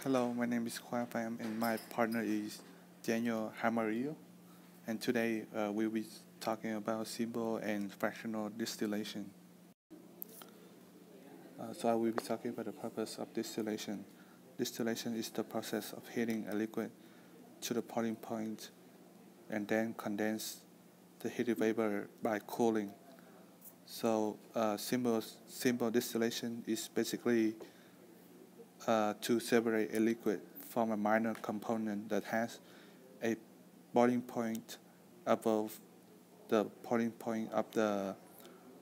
Hello, my name is Khoa Pham and my partner is Daniel Hamarillo. And today we'll be talking about simple and fractional distillation. So I will be talking about the purpose of distillation. Distillation is the process of heating a liquid to the boiling point and then condense the heated vapor by cooling. So simple distillation is basically to separate a liquid from a minor component that has a boiling point above the boiling point of the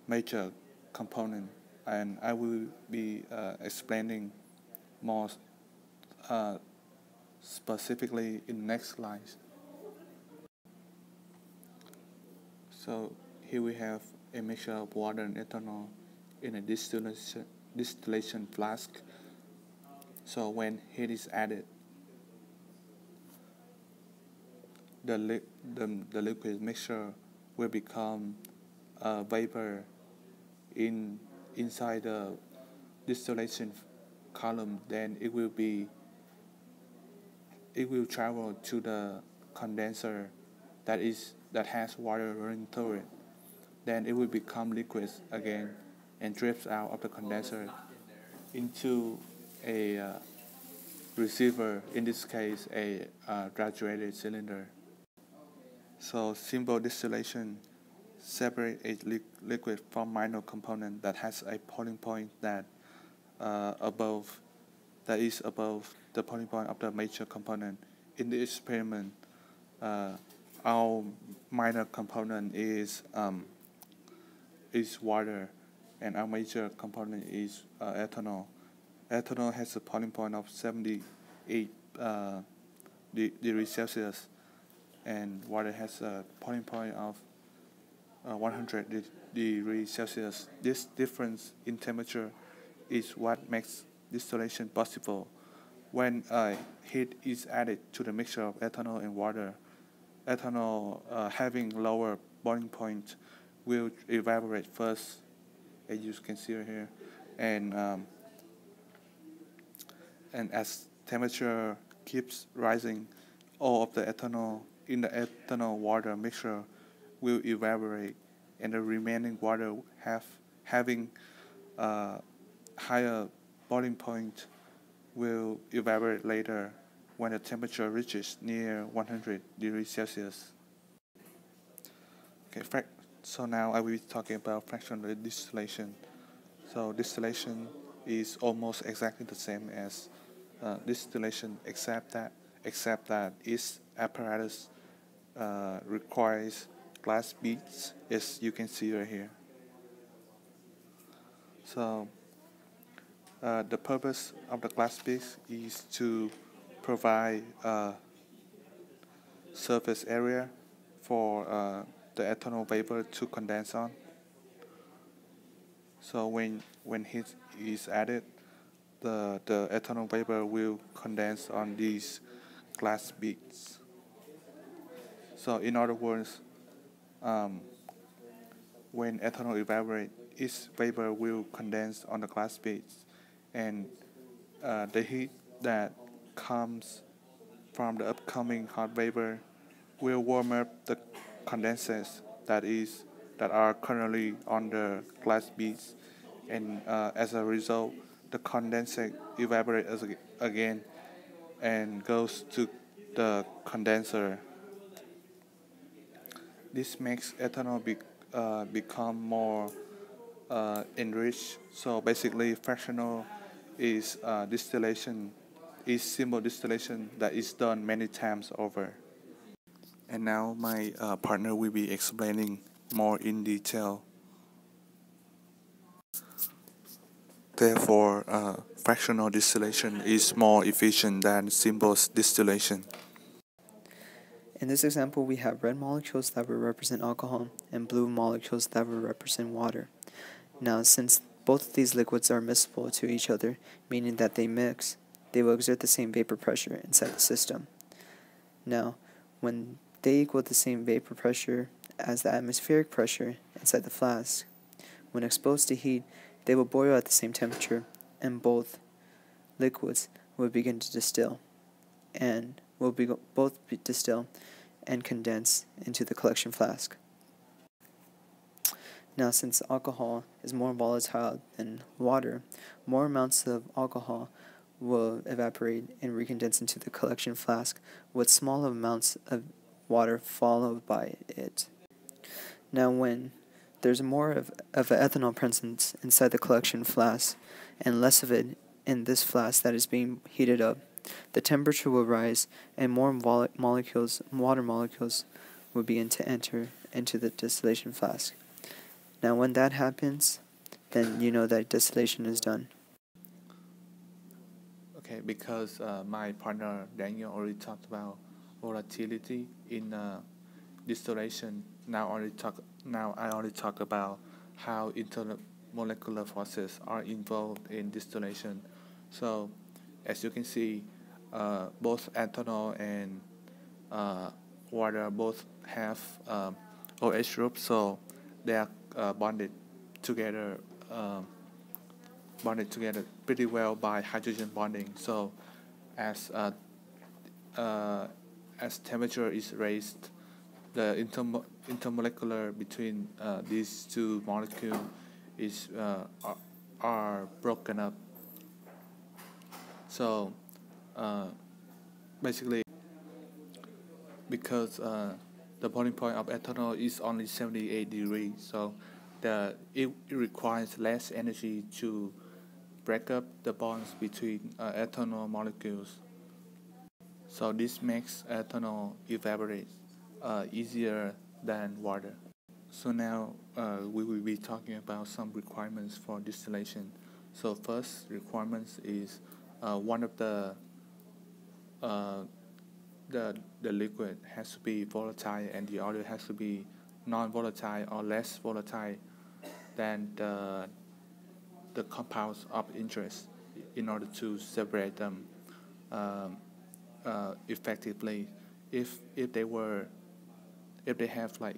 major component, and I will be explaining more uh, specifically in next slides. So here we have a mixture of water and ethanol in a distillation flask. So when heat is added, the liquid mixture will become vapor inside the distillation column. Then it will travel to the condenser that has water running through it. Then it will become liquid again and drips out of the condenser into a receiver, in this case a graduated cylinder. So simple distillation separate a liquid from minor component that has a boiling point above that is above the boiling point of the major component. In the experiment, our minor component is water, and our major component is ethanol. Ethanol has a boiling point of 78 degrees Celsius, and water has a boiling point of 100 degrees Celsius. This difference in temperature is what makes distillation possible. When heat is added to the mixture of ethanol and water, ethanol having lower boiling point will evaporate first, as you can see here, and as temperature keeps rising, all of the ethanol in the ethanol water mixture will evaporate, and the remaining water having higher boiling point will evaporate later when the temperature reaches near 100 degrees Celsius. Okay, so now I will be talking about fractional distillation. So distillation is almost exactly the same as distillation, except that its apparatus requires glass beads, as you can see right here. So the purpose of the glass beads is to provide surface area for the ethanol vapor to condense on. So when heat is added, the ethanol vapor will condense on these glass beads. So in other words, when ethanol evaporates, its vapor will condense on the glass beads, and the heat that comes from the upcoming hot vapor will warm up the condensers that are currently on the glass beads, and as a result, the condensate evaporates again and goes to the condenser. This makes ethanol become more enriched. So basically, fractional is distillation, is simple distillation that is done many times over. And now my partner will be explaining more in detail. Therefore, fractional distillation is more efficient than simple distillation. In this example, we have red molecules that will represent alcohol and blue molecules that will represent water. Now, since both of these liquids are miscible to each other, meaning that they mix, they will exert the same vapor pressure inside the system. Now, when they equal the same vapor pressure as the atmospheric pressure inside the flask, when exposed to heat, they will boil at the same temperature, and both liquids will begin to distill, and both distill and condense into the collection flask. Now, since alcohol is more volatile than water, more amounts of alcohol will evaporate and recondense into the collection flask, with small amounts of water followed by it. Now, when there's more of ethanol present inside the collection flask and less of it in this flask that is being heated up, the temperature will rise and more water molecules will begin to enter into the distillation flask. Now, when that happens, then you know that distillation is done. Okay, because my partner Daniel already talked about volatility in distillation. Now I already talk about how intermolecular forces are involved in distillation. So, as you can see, both ethanol and water both have OH groups, so they are bonded together pretty well by hydrogen bonding. So as temperature is raised, the intermolecular between these two molecules is are broken up. So basically, because the boiling point of ethanol is only 78 degrees, so it requires less energy to break up the bonds between ethanol molecules. So this makes ethanol evaporate easier than water. So now we will be talking about some requirements for distillation. So first requirements is one of the liquid has to be volatile and the other has to be non-volatile or less volatile than the compounds of interest in order to separate them effectively. If they have like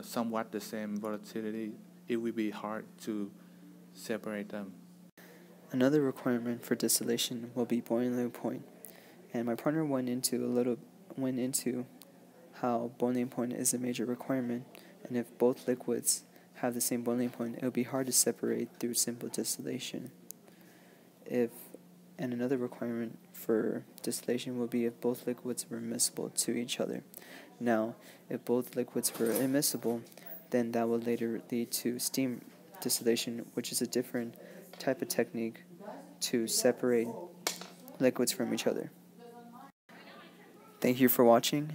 somewhat the same volatility, it will be hard to separate them. Another requirement for distillation will be boiling point, and my partner went into how boiling point is a major requirement, and if both liquids have the same boiling point, it will be hard to separate through simple distillation. And another requirement for distillation will be if both liquids were immiscible to each other. Now, if both liquids were immiscible, then that will later lead to steam distillation, which is a different type of technique to separate liquids from each other. Thank you for watching.